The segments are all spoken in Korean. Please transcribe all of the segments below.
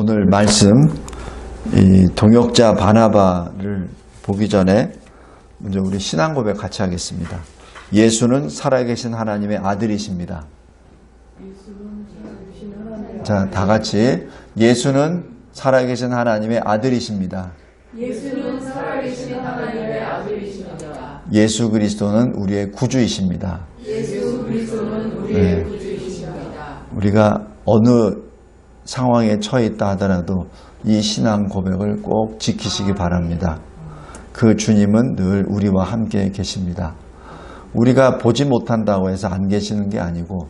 오늘 말씀 이 동역자 바나바를 보기 전에 먼저 우리 신앙 고백 같이 하겠습니다. 예수는 살아계신 하나님의 아들이십니다. 자, 다 같이 예수는 살아계신 하나님의 아들이십니다. 예수는 살아계신 하나님의 아들이십니다. 예수 그리스도는 우리의 구주이십니다. 예수 그리스도는 우리의 구주이십니다. 우리가 어느 상황에 처해 있다 하더라도 이 신앙 고백을 꼭 지키시기 바랍니다. 그 주님은 늘 우리와 함께 계십니다. 우리가 보지 못한다고 해서 안 계시는 게 아니고,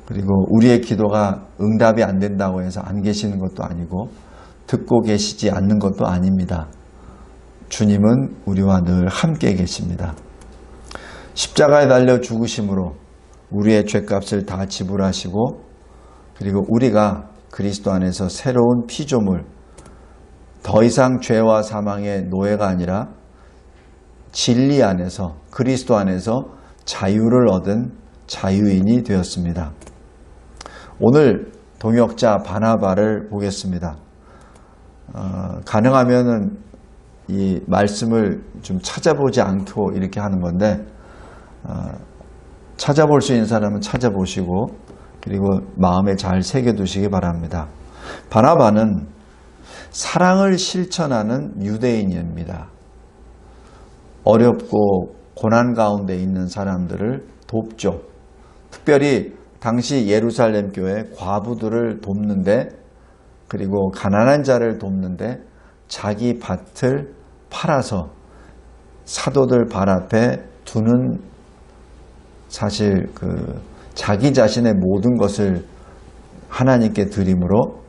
그리고 우리의 기도가 응답이 안 된다고 해서 안 계시는 것도 아니고, 듣고 계시지 않는 것도 아닙니다. 주님은 우리와 늘 함께 계십니다. 십자가에 달려 죽으심으로 우리의 죄값을 다 지불하시고, 그리고 우리가 그리스도 안에서 새로운 피조물, 더 이상 죄와 사망의 노예가 아니라 진리 안에서, 그리스도 안에서 자유를 얻은 자유인이 되었습니다. 오늘 동역자 바나바를 보겠습니다. 가능하면은 이 말씀을 좀 찾아보지 않고 이렇게 하는 건데, 찾아볼 수 있는 사람은 찾아보시고, 그리고 마음에 잘 새겨두시기 바랍니다. 바나바는 사랑을 실천하는 유대인입니다. 어렵고 고난 가운데 있는 사람들을 돕죠. 특별히 당시 예루살렘 교회 과부들을 돕는데, 그리고 가난한 자를 돕는데 자기 밭을 팔아서 사도들 발 앞에 두는, 사실 자기 자신의 모든 것을 하나님께 드림으로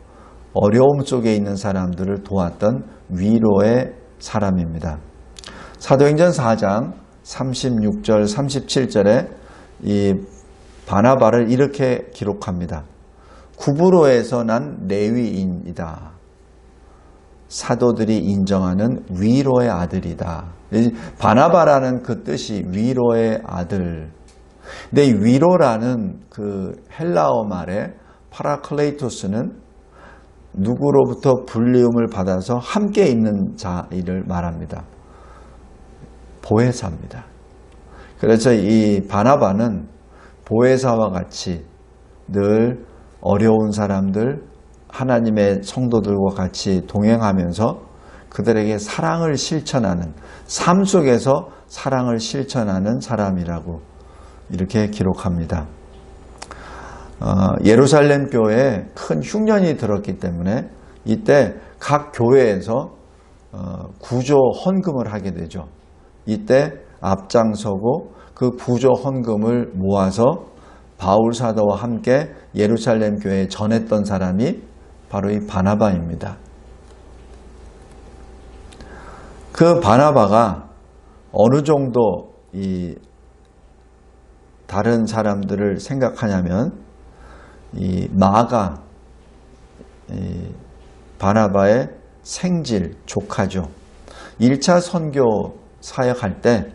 어려움 속에 있는 사람들을 도왔던 위로의 사람입니다. 사도행전 4장 36절 37절에 이 바나바를 이렇게 기록합니다. 구브로에서 난 레위인이다. 사도들이 인정하는 위로의 아들이다. 바나바라는 그 뜻이 위로의 아들. 근데 이 위로라는 그 헬라어 말의 파라클레이토스는 누구로부터 불리움을 받아서 함께 있는 자를 말합니다. 보혜사입니다. 그래서 이 바나바는 보혜사와 같이 늘 어려운 사람들, 하나님의 성도들과 같이 동행하면서 그들에게 사랑을 실천하는, 삶 속에서 사랑을 실천하는 사람이라고 이렇게 기록합니다. 예루살렘 교회에 큰 흉년이 들었기 때문에 이때 각 교회에서 구조 헌금을 하게 되죠. 이때 앞장서고 그 구조 헌금을 모아서 바울 사도와 함께 예루살렘 교회에 전했던 사람이 바로 이 바나바입니다. 그 바나바가 어느 정도 이 다른 사람들을 생각하냐면, 이 마가, 이 바나바의 생질, 조카죠. 1차 선교 사역할 때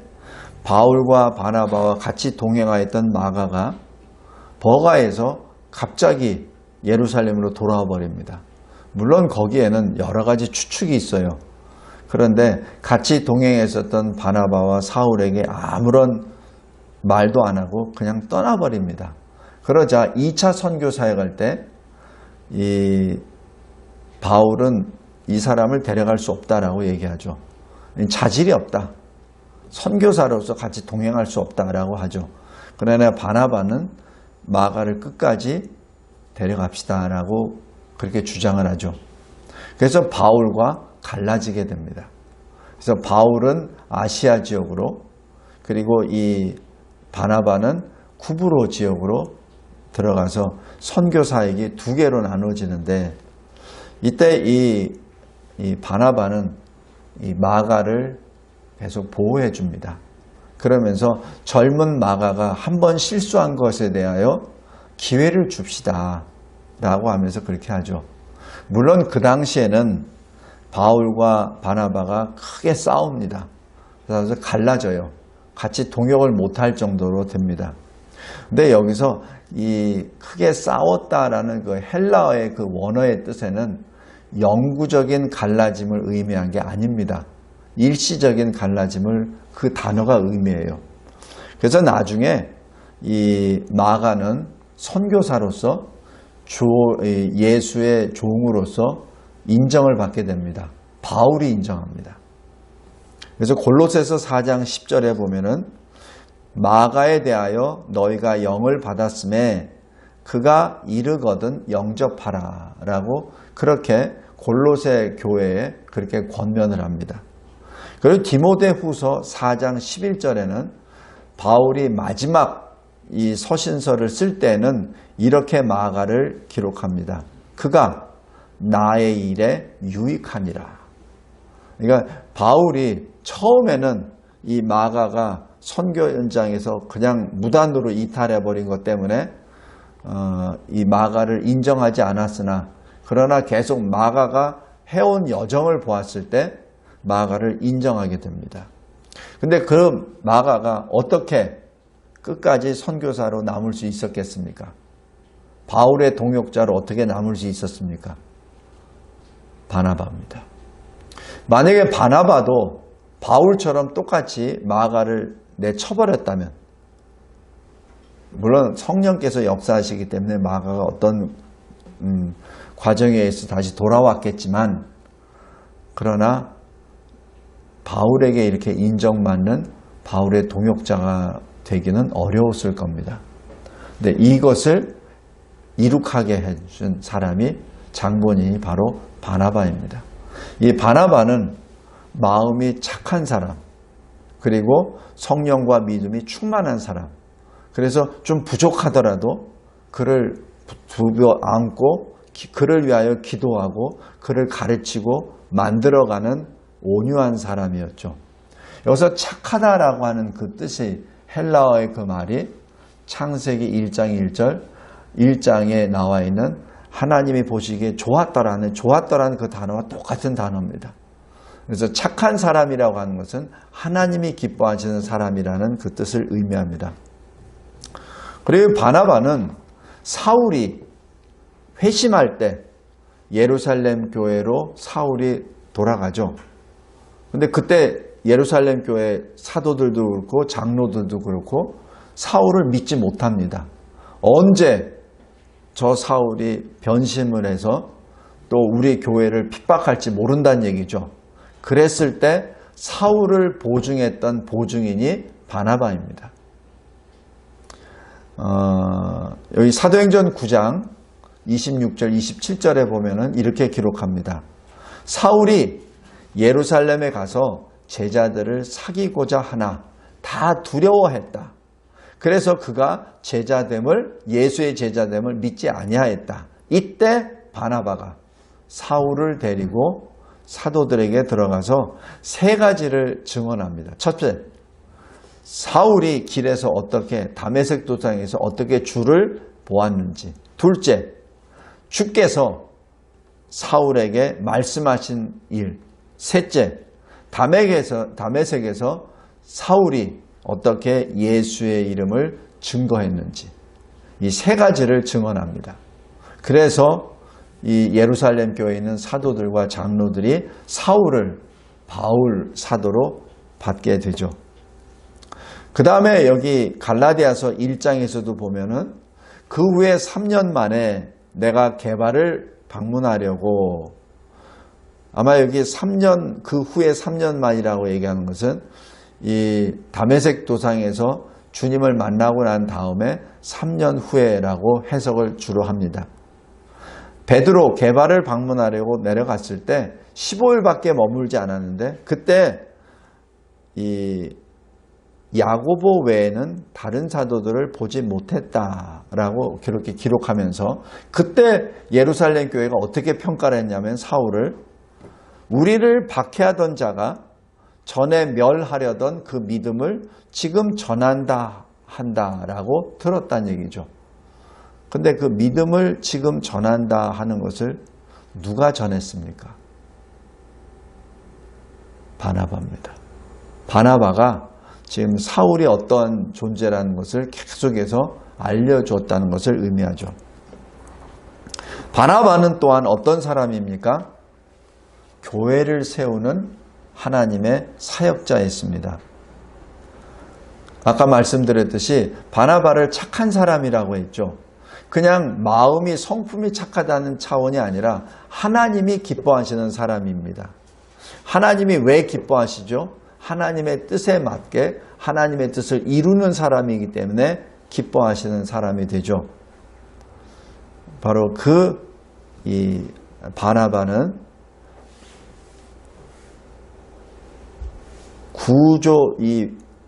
바울과 바나바와 같이 동행하였던 마가가 버가에서 갑자기 예루살렘으로 돌아와 버립니다. 물론 거기에는 여러 가지 추측이 있어요. 그런데 같이 동행했었던 바나바와 사울에게 아무런 말도 안 하고 그냥 떠나버립니다. 그러자 2차 선교 사역할 때 이 바울은 이 사람을 데려갈 수 없다라고 얘기하죠. 자질이 없다. 선교사로서 같이 동행할 수 없다라고 하죠. 그러나 바나바는 마가를 끝까지 데려갑시다라고 그렇게 주장을 하죠. 그래서 바울과 갈라지게 됩니다. 그래서 바울은 아시아 지역으로, 그리고 이 바나바는 구브로 지역으로 들어가서 선교 사역이 두 개로 나눠지는데, 이때 이 바나바는 이 마가를 계속 보호해 줍니다. 그러면서 젊은 마가가 한번 실수한 것에 대하여 기회를 줍시다 라고 하면서 그렇게 하죠. 물론 그 당시에는 바울과 바나바가 크게 싸웁니다. 그래서 갈라져요. 같이 동역을 못할 정도로 됩니다. 근데 여기서 이 크게 싸웠다라는 그 헬라어의 그 원어의 뜻에는 영구적인 갈라짐을 의미한 게 아닙니다. 일시적인 갈라짐을 그 단어가 의미해요. 그래서 나중에 이 마가는 선교사로서 예수의 종으로서 인정을 받게 됩니다. 바울이 인정합니다. 그래서 골로새서 4장 10절에 보면은 마가에 대하여 너희가 영을 받았음에 그가 이르거든 영접하라 라고 그렇게 골로새 교회에 그렇게 권면을 합니다. 그리고 디모데후서 4장 11절에는 바울이 마지막 이 서신서를 쓸 때는 이렇게 마가를 기록합니다. 그가 나의 일에 유익하니라. 그러니까 바울이 처음에는 이 마가가 선교 현장에서 그냥 무단으로 이탈해버린 것 때문에 이 마가를 인정하지 않았으나 그러나 계속 마가가 해온 여정을 보았을 때 마가를 인정하게 됩니다. 근데 그럼 마가가 어떻게 끝까지 선교사로 남을 수 있었겠습니까? 바울의 동역자로 어떻게 남을 수 있었습니까? 바나바입니다. 만약에 바나바도 바울처럼 똑같이 마가를 내쳐버렸다면, 물론 성령께서 역사하시기 때문에 마가가 어떤 과정에 의해서 다시 돌아왔겠지만, 그러나 바울에게 이렇게 인정받는 바울의 동역자가 되기는 어려웠을 겁니다. 근데 이것을 이룩하게 해준 사람이 장본인이 바로 바나바입니다. 이 바나바는 마음이 착한 사람, 그리고 성령과 믿음이 충만한 사람, 그래서 좀 부족하더라도 그를 부벼 안고 그를 위하여 기도하고 그를 가르치고 만들어가는 온유한 사람이었죠. 여기서 착하다라고 하는 그 뜻이 헬라어의 그 말이 창세기 1장 1절 1장에 나와 있는 하나님이 보시기에 좋았더라는 그 단어와 똑같은 단어입니다. 그래서 착한 사람이라고 하는 것은 하나님이 기뻐하시는 사람이라는 그 뜻을 의미합니다. 그리고 바나바는 사울이 회심할 때 예루살렘 교회로 사울이 돌아가죠. 근데 그때 예루살렘 교회 사도들도 그렇고 장로들도 그렇고 사울을 믿지 못합니다. 언제 저 사울이 변심을 해서 또 우리 교회를 핍박할지 모른다는 얘기죠. 그랬을 때 사울을 보증했던 보증인이 바나바입니다. 여기 사도행전 9장 26절 27절에 보면은 이렇게 기록합니다. 사울이 예루살렘에 가서 제자들을 사귀고자 하나 다 두려워했다. 그래서 그가 예수의 제자됨을 믿지 아니하였다. 이때 바나바가 사울을 데리고 사도들에게 들어가서 세 가지를 증언합니다. 첫째, 사울이 길에서 어떻게 다메섹 도상에서 어떻게 주를 보았는지. 둘째, 주께서 사울에게 말씀하신 일. 셋째, 다메섹에서 사울이 어떻게 예수의 이름을 증거했는지. 이 세 가지를 증언합니다. 그래서 이 예루살렘 교회에 있는 사도들과 장로들이 사울을 바울 사도로 받게 되죠. 그 다음에 여기 갈라디아서 1장에서도 보면은 그 후에 3년 만에 내가 게바를 방문하려고, 아마 여기 그 후에 3년 만이라고 얘기하는 것은 이 다메섹 도상에서 주님을 만나고 난 다음에 3년 후에라고 해석을 주로 합니다. 베드로 게바를 방문하려고 내려갔을 때 15일밖에 머물지 않았는데 그때 이 야고보 외에는 다른 사도들을 보지 못했다라고 그렇게 기록하면서 그때 예루살렘 교회가 어떻게 평가를 했냐면 사울을 우리를 박해하던 자가 전에 멸하려던 그 믿음을 지금 한다라고 들었다는 얘기죠. 근데 그 믿음을 지금 전한다 하는 것을 누가 전했습니까? 바나바입니다. 바나바가 지금 사울이 어떠한 존재라는 것을 계속해서 알려줬다는 것을 의미하죠. 바나바는 또한 어떤 사람입니까? 교회를 세우는 하나님의 사역자였습니다. 아까 말씀드렸듯이 바나바를 착한 사람이라고 했죠. 그냥 마음이 성품이 착하다는 차원이 아니라 하나님이 기뻐하시는 사람입니다. 하나님이 왜 기뻐하시죠? 하나님의 뜻에 맞게 하나님의 뜻을 이루는 사람이기 때문에 기뻐하시는 사람이 되죠. 바로 이 바나바는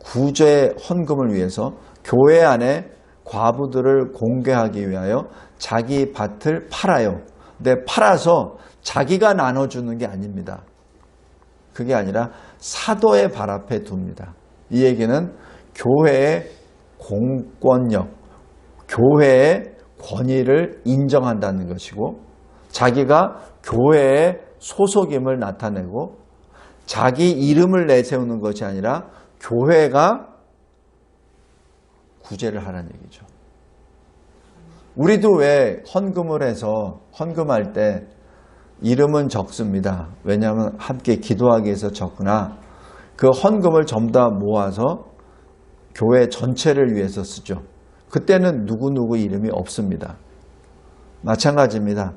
구조의 헌금을 위해서 교회 안에 과부들을 공개하기 위하여 자기 밭을 팔아요. 근데 팔아서 자기가 나눠주는 게 아닙니다. 그게 아니라 사도의 발 앞에 둡니다. 이 얘기는 교회의 공권력, 교회의 권위를 인정한다는 것이고 자기가 교회의 소속임을 나타내고 자기 이름을 내세우는 것이 아니라 교회가 구제를 하라는 얘기죠. 우리도 왜 헌금을 해서 헌금할 때 이름은 적습니다. 왜냐하면 함께 기도하기 위해서 적으나 그 헌금을 전부 다 모아서 교회 전체를 위해서 쓰죠. 그때는 누구누구 이름이 없습니다. 마찬가지입니다.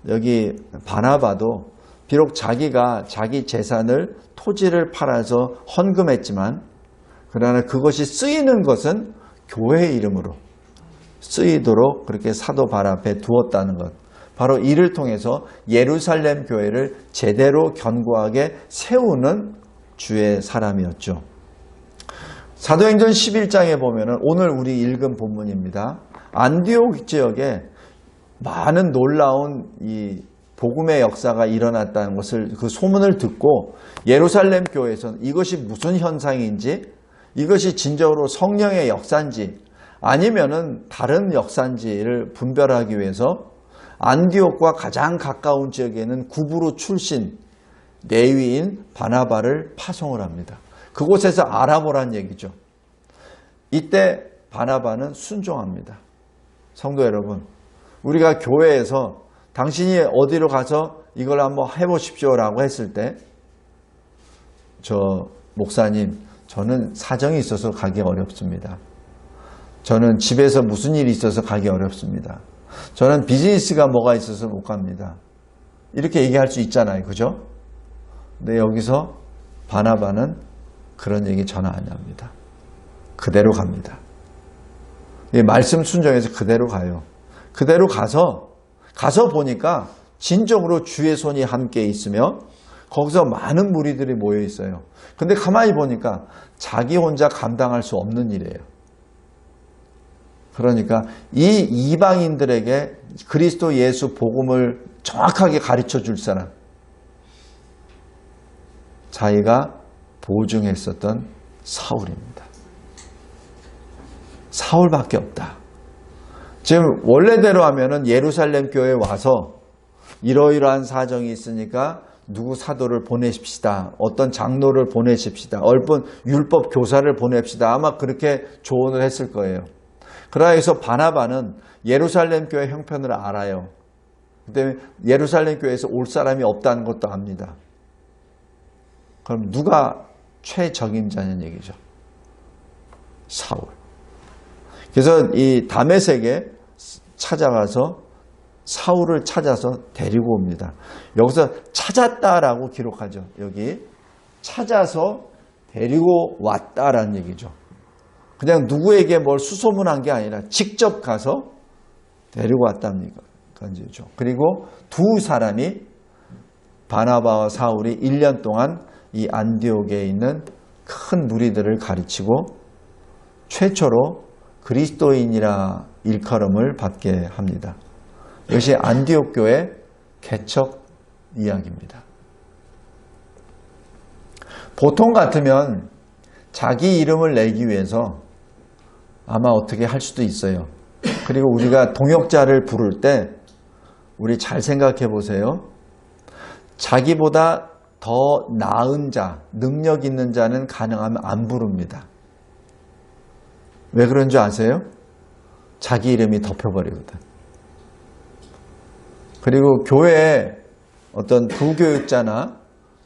여기 바나바도 비록 자기가 자기 재산을 토지를 팔아서 헌금했지만 그러나 그것이 쓰이는 것은 교회 이름으로 쓰이도록 그렇게 사도 발 앞에 두었다는 것. 바로 이를 통해서 예루살렘 교회를 제대로 견고하게 세우는 주의 사람이었죠. 사도행전 11장에 보면은 오늘 우리 읽은 본문입니다. 안디옥 지역에 많은 놀라운 이 복음의 역사가 일어났다는 것을 그 소문을 듣고 예루살렘 교회에서는 이것이 무슨 현상인지 이것이 진정으로 성령의 역사인지 아니면은 다른 역사인지를 분별하기 위해서 안디옥과 가장 가까운 지역에는 구브로 출신 레위인 바나바를 파송을 합니다. 그곳에서 알아보란 얘기죠. 이때 바나바는 순종합니다. 성도 여러분, 우리가 교회에서 당신이 어디로 가서 이걸 한번 해보십시오라고 했을 때 저 목사님, 저는 사정이 있어서 가기 어렵습니다. 저는 집에서 무슨 일이 있어서 가기 어렵습니다. 저는 비즈니스가 뭐가 있어서 못 갑니다. 이렇게 얘기할 수 있잖아요. 그죠? 근데 여기서 바나바는 그런 얘기 전혀 안 합니다. 그대로 갑니다. 말씀 순종해서 그대로 가요. 그대로 가서 보니까 진정으로 주의 손이 함께 있으며 거기서 많은 무리들이 모여 있어요. 근데 가만히 보니까 자기 혼자 감당할 수 없는 일이에요. 그러니까 이 이방인들에게 그리스도 예수 복음을 정확하게 가르쳐 줄 사람, 자기가 보증했었던 사울입니다. 사울밖에 없다. 지금 원래대로 하면은 예루살렘 교회에 와서 이러이러한 사정이 있으니까 누구 사도를 보내십시다. 어떤 장로를 보내십시다. 얼른 율법 교사를 보냅시다. 아마 그렇게 조언을 했을 거예요. 그러나 해서 바나바는 예루살렘 교회 형편을 알아요. 그다음에 예루살렘 교회에서 올 사람이 없다는 것도 압니다. 그럼 누가 최적임자냐는 얘기죠. 사울. 그래서 이 다메섹에 찾아가서 사울을 찾아서 데리고 옵니다. 여기서 찾았다라고 기록하죠. 여기 찾아서 데리고 왔다라는 얘기죠. 그냥 누구에게 뭘 수소문한 게 아니라 직접 가서 데리고 왔다는 얘기죠. 그리고 두 사람이 바나바와 사울이 1년 동안 이 안디옥에 있는 큰 무리들을 가르치고 최초로 그리스도인이라 일컬음을 받게 합니다. 이것이 안디옥 교회 개척 이야기입니다. 보통 같으면 자기 이름을 내기 위해서 아마 어떻게 할 수도 있어요. 그리고 우리가 동역자를 부를 때 우리 잘 생각해 보세요. 자기보다 더 나은 자, 능력 있는 자는 가능하면 안 부릅니다. 왜 그런 줄 아세요? 자기 이름이 덮여버리거든. 그리고 교회에 어떤 부교육자나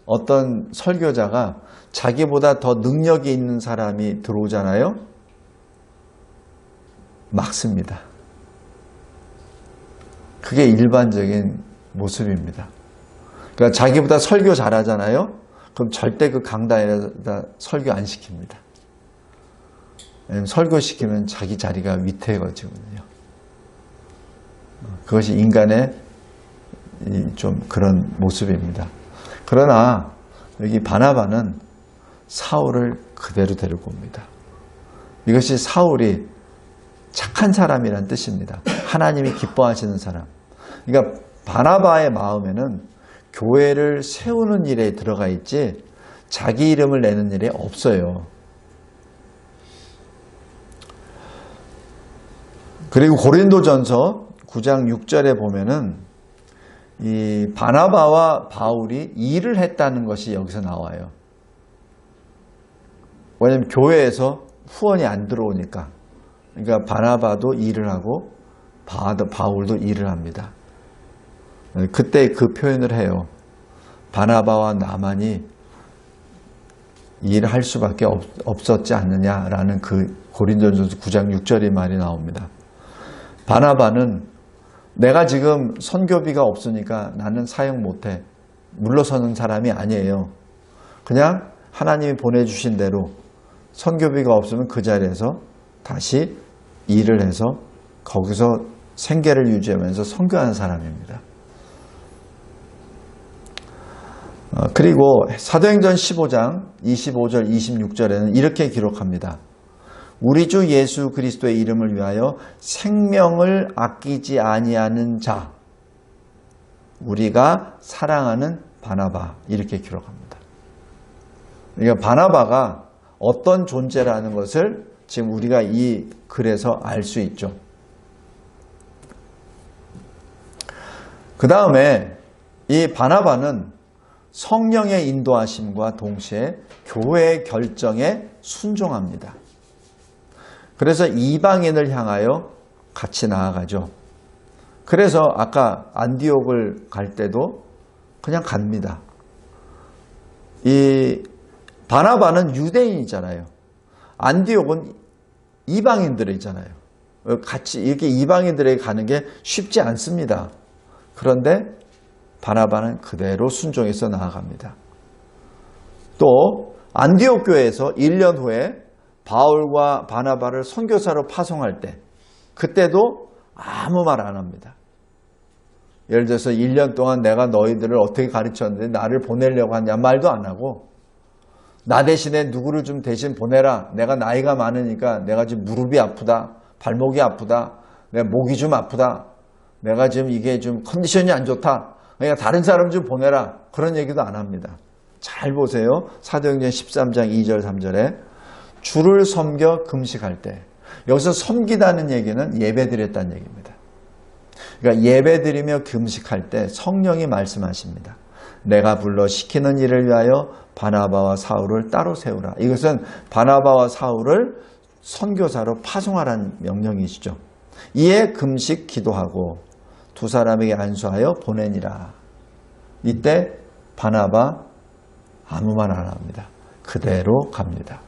어떤 설교자가 자기보다 더 능력이 있는 사람이 들어오잖아요. 막습니다. 그게 일반적인 모습입니다. 그러니까 자기보다 설교 잘하잖아요. 그럼 절대 그 강단에다 설교 안 시킵니다. 왜냐면 설교시키면 자기 자리가 위태해지거든요. 그것이 인간의 좀 그런 모습입니다. 그러나 여기 바나바는 사울을 그대로 데리고 옵니다. 이것이 사울이 착한 사람이란 뜻입니다. 하나님이 기뻐하시는 사람. 그러니까 바나바의 마음에는 교회를 세우는 일에 들어가 있지 자기 이름을 내는 일이 없어요. 그리고 고린도전서 9장 6절에 보면은 이 바나바와 바울이 일을 했다는 것이 여기서 나와요. 왜냐하면 교회에서 후원이 안 들어오니까. 그러니까 바나바도 일을 하고 바울도 일을 합니다. 그때 그 표현을 해요. 바나바와 나만이 일을 할 수밖에 없었지 않느냐라는 그 고린도전서 9장 6절의 말이 나옵니다. 바나바는 내가 지금 선교비가 없으니까 나는 사역 못해 물러서는 사람이 아니에요. 그냥 하나님이 보내주신 대로 선교비가 없으면 그 자리에서 다시 일을 해서 거기서 생계를 유지하면서 선교하는 사람입니다. 그리고 사도행전 15장 25절 26절에는 이렇게 기록합니다. 우리 주 예수 그리스도의 이름을 위하여 생명을 아끼지 아니하는 자, 우리가 사랑하는 바나바, 이렇게 기록합니다. 그러니까 바나바가 어떤 존재라는 것을 지금 우리가 이 글에서 알 수 있죠. 그 다음에 이 바나바는 성령의 인도하심과 동시에 교회의 결정에 순종합니다. 그래서 이방인을 향하여 같이 나아가죠. 그래서 아까 안디옥을 갈 때도 그냥 갑니다. 이 바나바는 유대인이잖아요. 안디옥은 이방인들이잖아요. 같이 이렇게 이방인들에게 가는 게 쉽지 않습니다. 그런데 바나바는 그대로 순종해서 나아갑니다. 또 안디옥 교회에서 1년 후에 바울과 바나바를 선교사로 파송할 때 그때도 아무 말 안 합니다. 예를 들어서 1년 동안 내가 너희들을 어떻게 가르쳤는데 나를 보내려고 하냐 말도 안 하고 나 대신에 누구를 좀 대신 보내라. 내가 나이가 많으니까 내가 지금 무릎이 아프다. 발목이 아프다. 내 목이 좀 아프다. 내가 지금 이게 좀 컨디션이 안 좋다. 그러니까 다른 사람 좀 보내라. 그런 얘기도 안 합니다. 잘 보세요. 사도행전 13장 2절 3절에 주를 섬겨 금식할 때, 여기서 섬기다는 얘기는 예배드렸다는 얘기입니다. 그러니까 예배드리며 금식할 때 성령이 말씀하십니다. 내가 불러 시키는 일을 위하여 바나바와 사울을 따로 세우라. 이것은 바나바와 사울을 선교사로 파송하라는 명령이시죠. 이에 금식 기도하고 두 사람에게 안수하여 보내니라. 이때 바나바 아무 말 안 합니다. 그대로 갑니다.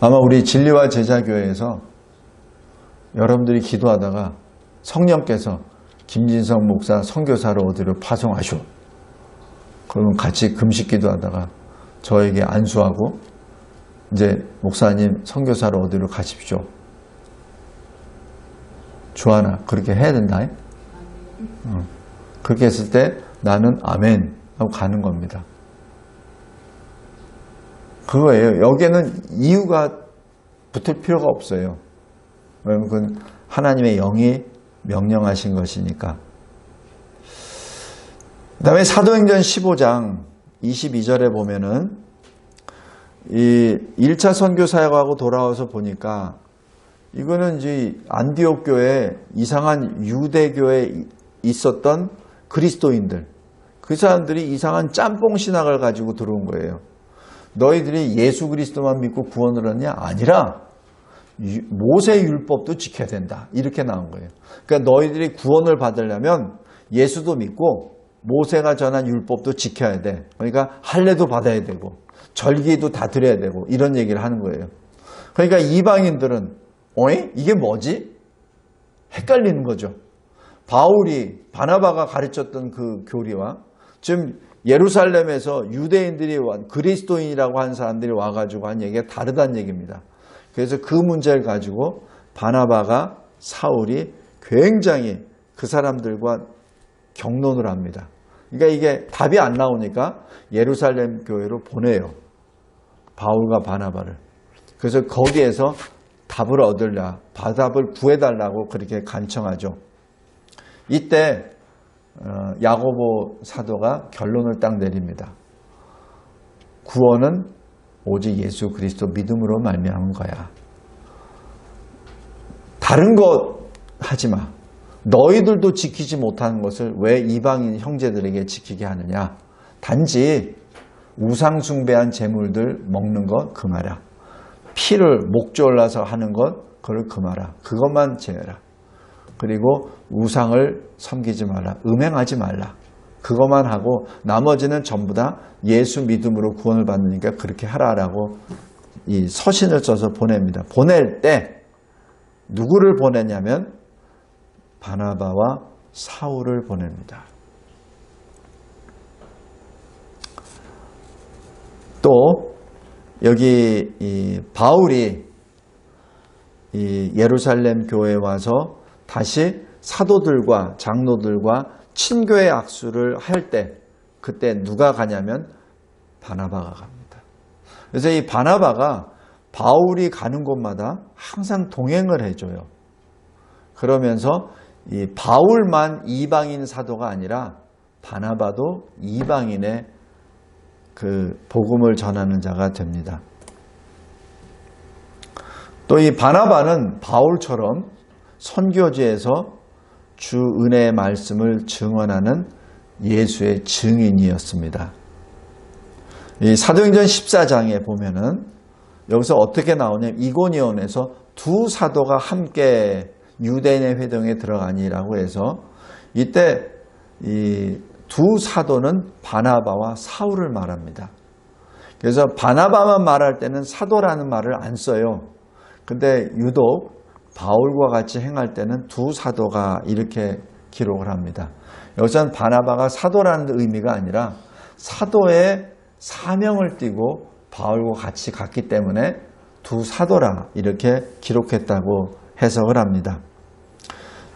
아마 우리 진리와 제자교회에서 여러분들이 기도하다가 성령께서 김진성 목사 선교사로 어디로 파송하시오. 그러면 같이 금식 기도하다가 저에게 안수하고 이제 목사님 선교사로 어디로 가십시오. 주하나 그렇게 해야 된다. 그렇게 했을 때 나는 아멘 하고 가는 겁니다. 그거예요. 여기에는 이유가 붙을 필요가 없어요. 왜냐면 그건 하나님의 영이 명령하신 것이니까. 그 다음에 사도행전 15장 22절에 보면은 이 1차 선교 사역하고 돌아와서 보니까 이거는 이제 안디옥 교회 이상한 유대교에 있었던 그리스도인들, 그 사람들이 이상한 짬뽕 신학을 가지고 들어온 거예요. 너희들이 예수 그리스도만 믿고 구원을 얻냐? 아니라 모세 율법도 지켜야 된다. 이렇게 나온 거예요. 그러니까 너희들이 구원을 받으려면 예수도 믿고 모세가 전한 율법도 지켜야 돼. 그러니까 할례도 받아야 되고 절기도 다 드려야 되고 이런 얘기를 하는 거예요. 그러니까 이방인들은 어이? 이게 뭐지? 헷갈리는 거죠. 바나바가 가르쳤던 그 교리와 지금 예루살렘에서 유대인들이 그리스도인이라고 한 사람들이 와가지고 한 얘기가 다르다는 얘기입니다. 그래서 그 문제를 가지고 바나바가 사울이 굉장히 그 사람들과 격론을 합니다. 그러니까 이게 답이 안 나오니까 예루살렘 교회로 보내요. 바울과 바나바를. 그래서 거기에서 답을 얻으려, 답을 구해달라고 그렇게 간청하죠. 이때 야고보 사도가 결론을 딱 내립니다. 구원은 오직 예수 그리스도 믿음으로 말미암은 거야. 다른 것 하지 마. 너희들도 지키지 못하는 것을 왜 이방인 형제들에게 지키게 하느냐. 단지 우상 숭배한 제물들 먹는 것 금하라. 피를 목졸라서 하는 것 그걸 금하라. 그것만 제해라. 그리고 우상을 섬기지 말라. 음행하지 말라. 그것만 하고 나머지는 전부 다 예수 믿음으로 구원을 받으니까 그렇게 하라라고 이 서신을 써서 보냅니다. 보낼 때 누구를 보내냐면 바나바와 사울을 보냅니다. 또 여기 이 바울이 이 예루살렘 교회에 와서 다시 사도들과 장로들과 친교의 악수를 할 때 그때 누가 가냐면 바나바가 갑니다. 그래서 이 바나바가 바울이 가는 곳마다 항상 동행을 해줘요. 그러면서 이 바울만 이방인 사도가 아니라 바나바도 이방인의 그 복음을 전하는 자가 됩니다. 또 이 바나바는 바울처럼 선교지에서 주 은혜의 말씀을 증언하는 예수의 증인이었습니다. 이 사도행전 14장에 보면은 여기서 어떻게 나오냐면 이고니온에서 두 사도가 함께 유대인의 회당에 들어가니라고 해서 이때 이 두 사도는 바나바와 사울을 말합니다. 그래서 바나바만 말할 때는 사도라는 말을 안 써요. 근데 유독 바울과 같이 행할 때는 두 사도가 이렇게 기록을 합니다. 여기서는 바나바가 사도라는 의미가 아니라 사도의 사명을 띠고 바울과 같이 갔기 때문에 두 사도라 이렇게 기록했다고 해석을 합니다.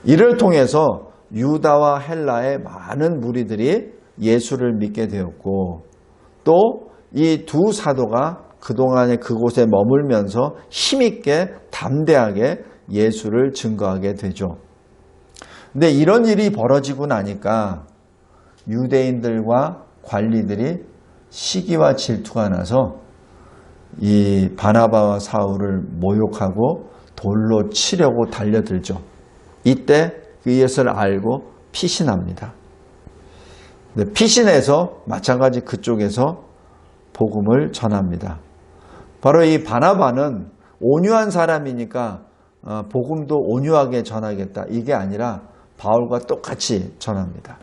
이를 통해서 유다와 헬라의 많은 무리들이 예수를 믿게 되었고 또 이 두 사도가 그동안에 그곳에 머물면서 힘있게 담대하게 예수를 증거하게 되죠. 근데 이런 일이 벌어지고 나니까 유대인들과 관리들이 시기와 질투가 나서 이 바나바와 사울을 모욕하고 돌로 치려고 달려들죠. 이때 이것을 알고 피신합니다. 피신해서 마찬가지 그쪽에서 복음을 전합니다. 바로 이 바나바는 온유한 사람이니까 복음도 온유하게 전하겠다. 이게 아니라 바울과 똑같이 전합니다.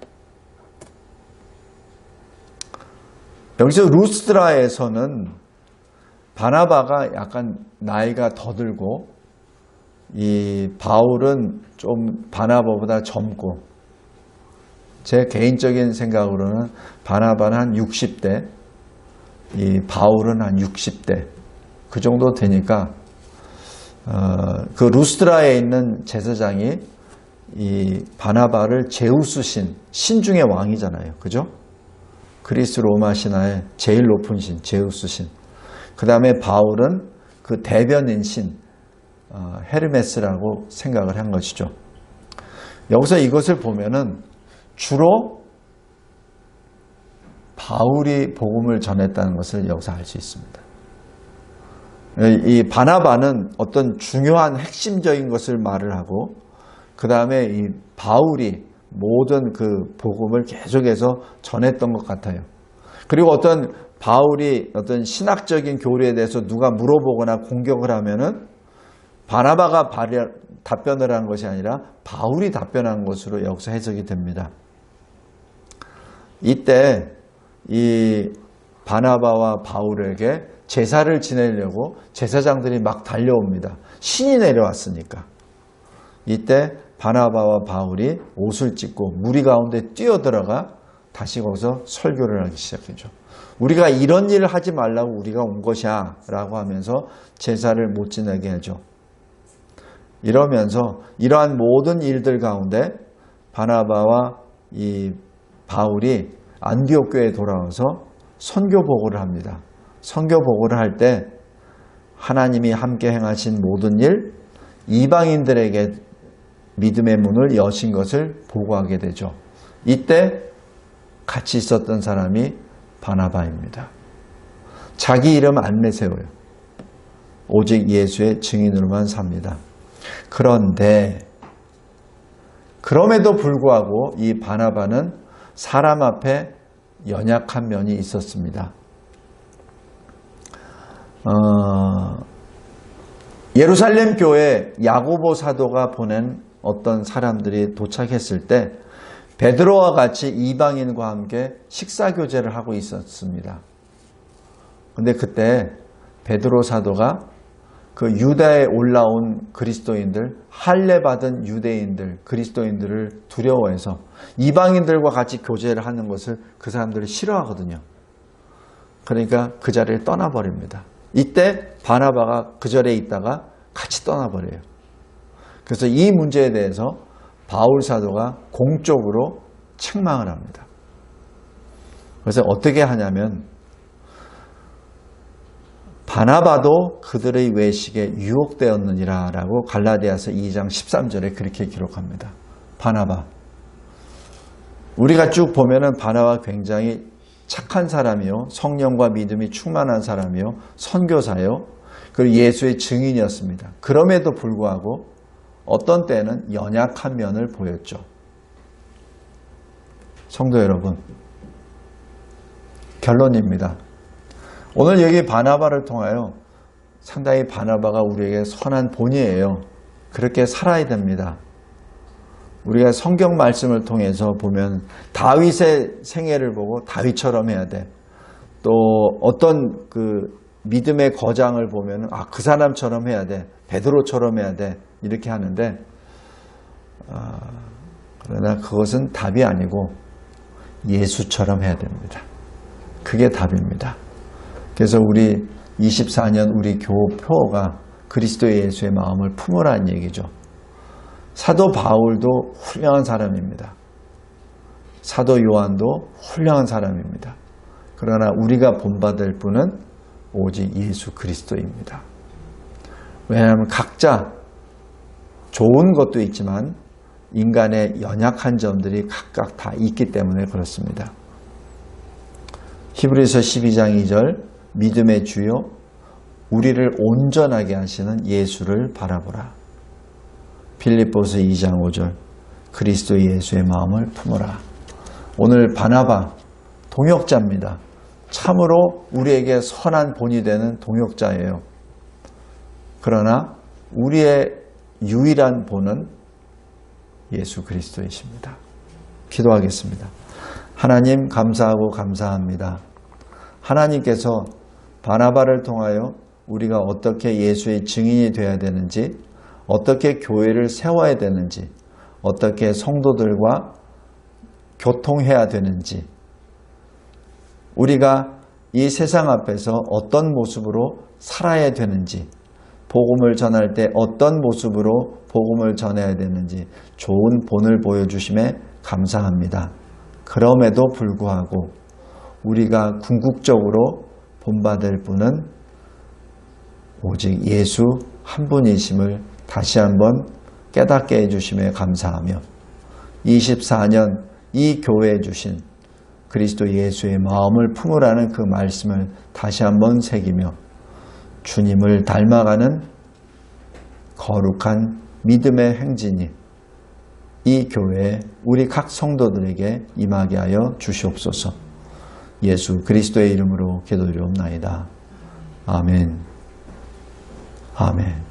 여기서 루스드라에서는 바나바가 약간 나이가 더 들고 이 바울은 좀 바나바보다 젊고 제 개인적인 생각으로는 바나바는 한 60대 이 바울은 한 60대 그 정도 되니까 그 루스드라에 있는 제사장이 이 바나바를 제우스 신 중의 왕이잖아요. 그죠? 그리스 로마 신화의 제일 높은 신 제우스 신. 그 다음에 바울은 그 대변인 신 헤르메스라고 생각을 한 것이죠. 여기서 이것을 보면은 주로 바울이 복음을 전했다는 것을 여기서 알 수 있습니다. 이 바나바는 어떤 중요한 핵심적인 것을 말을 하고 그 다음에 이 바울이 모든 그 복음을 계속해서 전했던 것 같아요. 그리고 어떤 바울이 어떤 신학적인 교리에 대해서 누가 물어보거나 공격을 하면은 바나바가 답변을 한 것이 아니라 바울이 답변한 것으로 여기서 해석이 됩니다. 이때 이 바나바와 바울에게 제사를 지내려고 제사장들이 막 달려옵니다. 신이 내려왔으니까. 이때 바나바와 바울이 옷을 찢고 무리 가운데 뛰어들어가 다시 거기서 설교를 하기 시작했죠. 우리가 이런 일을 하지 말라고 우리가 온 것이야 라고 하면서 제사를 못 지내게 하죠. 이러면서 이러한 모든 일들 가운데 바나바와 이 바울이 안디옥 교회에 돌아와서 선교 보고를 합니다. 선교 보고를 할 때 하나님이 함께 행하신 모든 일, 이방인들에게 믿음의 문을 여신 것을 보고하게 되죠. 이때 같이 있었던 사람이 바나바입니다. 자기 이름 안 내세워요. 오직 예수의 증인으로만 삽니다. 그런데 그럼에도 불구하고 이 바나바는 사람 앞에 연약한 면이 있었습니다. 예루살렘 교회 야고보 사도가 보낸 어떤 사람들이 도착했을 때 베드로와 같이 이방인과 함께 식사 교제를 하고 있었습니다. 근데 그때 베드로 사도가 그 유다에 올라온 그리스도인들, 할례 받은 유대인들, 그리스도인들을 두려워해서 이방인들과 같이 교제를 하는 것을 그 사람들이 싫어하거든요. 그러니까 그 자리를 떠나버립니다. 이때 바나바가 그 자리에 있다가 같이 떠나버려요. 그래서 이 문제에 대해서 바울 사도가 공적으로 책망을 합니다. 그래서 어떻게 하냐면 바나바도 그들의 외식에 유혹되었느니라 라고 갈라디아서 2장 13절에 그렇게 기록합니다. 바나바. 우리가 쭉 보면은 바나바 굉장히 착한 사람이요, 성령과 믿음이 충만한 사람이요, 선교사요, 그리고 예수의 증인이었습니다. 그럼에도 불구하고 어떤 때는 연약한 면을 보였죠. 성도 여러분, 결론입니다. 오늘 여기 바나바를 통하여 상당히 바나바가 우리에게 선한 본이에요. 그렇게 살아야 됩니다. 우리가 성경 말씀을 통해서 보면 다윗의 생애를 보고 다윗처럼 해야 돼. 또 어떤 그 믿음의 거장을 보면 그 사람처럼 해야 돼. 베드로처럼 해야 돼. 이렇게 하는데 그러나 그것은 답이 아니고 예수처럼 해야 됩니다. 그게 답입니다. 그래서 우리 24년 우리 교표가 그리스도 예수의 마음을 품으라는 얘기죠. 사도 바울도 훌륭한 사람입니다. 사도 요한도 훌륭한 사람입니다. 그러나 우리가 본받을 분은 오직 예수 그리스도입니다. 왜냐하면 각자 좋은 것도 있지만 인간의 연약한 점들이 각각 다 있기 때문에 그렇습니다. 히브리서 12장 2절 믿음의 주요 우리를 온전하게 하시는 예수를 바라보라. 빌립보서 2장 5절 그리스도 예수의 마음을 품으라. 오늘 바나바 동역자입니다. 참으로 우리에게 선한 본이 되는 동역자예요. 그러나 우리의 유일한 본은 예수 그리스도이십니다. 기도하겠습니다. 하나님 감사하고 감사합니다. 하나님께서 바나바를 통하여 우리가 어떻게 예수의 증인이 되어야 되는지, 어떻게 교회를 세워야 되는지, 어떻게 성도들과 교통해야 되는지, 우리가 이 세상 앞에서 어떤 모습으로 살아야 되는지, 복음을 전할 때 어떤 모습으로 복음을 전해야 되는지 좋은 본을 보여주심에 감사합니다. 그럼에도 불구하고 우리가 궁극적으로 본받을 분은 오직 예수 한 분이심을 다시 한번 깨닫게 해주심에 감사하며 24년 이 교회에 주신 그리스도 예수의 마음을 품으라는 그 말씀을 다시 한번 새기며 주님을 닮아가는 거룩한 믿음의 행진이 이 교회에 우리 각 성도들에게 임하게 하여 주시옵소서. 예수 그리스도의 이름으로 기도드리옵나이다. 아멘. 아멘.